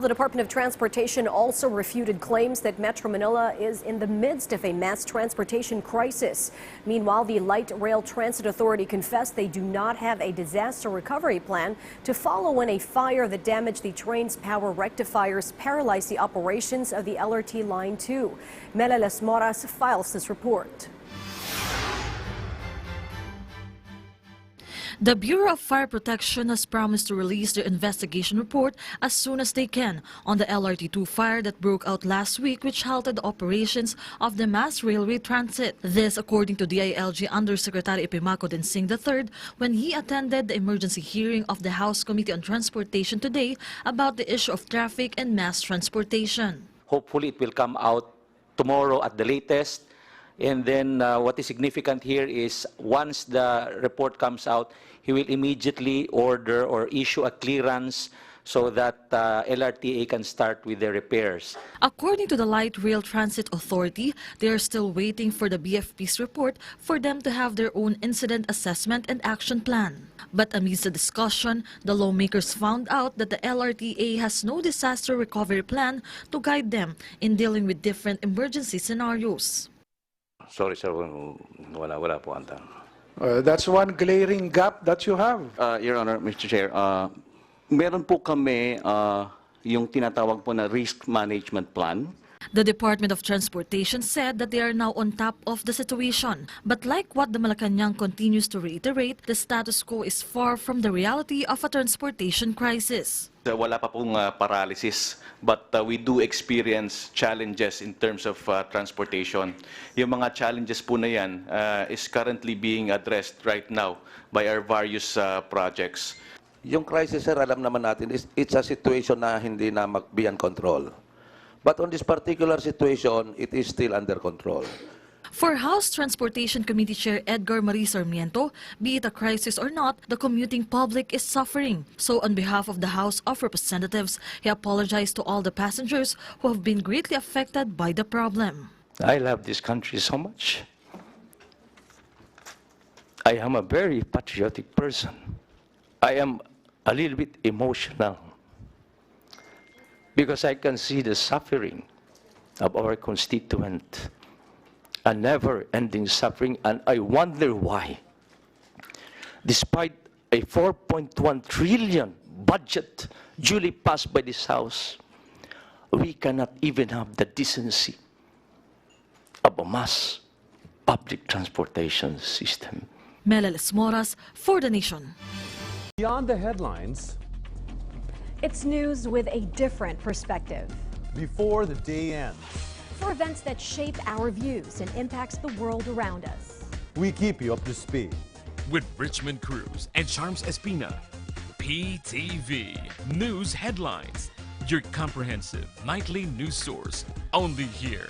The Department of Transportation also refuted claims that Metro Manila is in the midst of a mass transportation crisis. Meanwhile, the Light Rail Transit Authority confessed they do not have a disaster recovery plan to follow when a fire that damaged the train's power rectifiers paralyzed the operations of the LRT Line 2. Mela Las Moras files this report. The Bureau of Fire Protection has promised to release their investigation report as soon as they can on the LRT-2 fire that broke out last week, which halted the operations of the mass railway transit. This according to DILG Undersecretary Epimaco Densing III when he attended the emergency hearing of the House Committee on Transportation today about the issue of traffic and mass transportation. Hopefully it will come out tomorrow at the latest. And then what is significant here is once the report comes out, he will immediately order or issue a clearance so that LRTA can start with the repairs. According to the Light Rail Transit Authority, they are still waiting for the BFP's report for them to have their own incident assessment and action plan. But amidst the discussion, the lawmakers found out that the LRTA has no disaster recovery plan to guide them in dealing with different emergency scenarios. Sorry, sir. Wala po anta. That's one glaring gap that you have. Your Honor, Mr. Chair, meron po kami yung tinatawag po na risk management plan. The Department of Transportation said that they are now on top of the situation. But like what the Malacanang continues to reiterate, the status quo is far from the reality of a transportation crisis. Wala pa pong paralysis, but we do experience challenges in terms of transportation. Yung mga challenges po na yan is currently being addressed right now by our various projects. Yung crisis, sir, alam naman natin, it's a situation na hindi na beyond control. But on this particular situation, it is still under control. For House Transportation Committee Chair Edgar Marie Sarmiento, be it a crisis or not, the commuting public is suffering. So on behalf of the House of Representatives, he apologized to all the passengers who have been greatly affected by the problem. I love this country so much. I am a very patriotic person. I am a little bit emotional because I can see the suffering of our constituent, a never-ending suffering, and I wonder why, despite a 4.1 trillion budget duly passed by this House, we cannot even have the decency of a mass public transportation system. Mela Las Moras for the Nation. Beyond the headlines, it's news with a different perspective. before the day ends, For events that shape our views and impacts the world around us. we keep you up to speed. With Richmond Cruz and Charms Espina. PTV News Headlines, your comprehensive nightly news source, only here.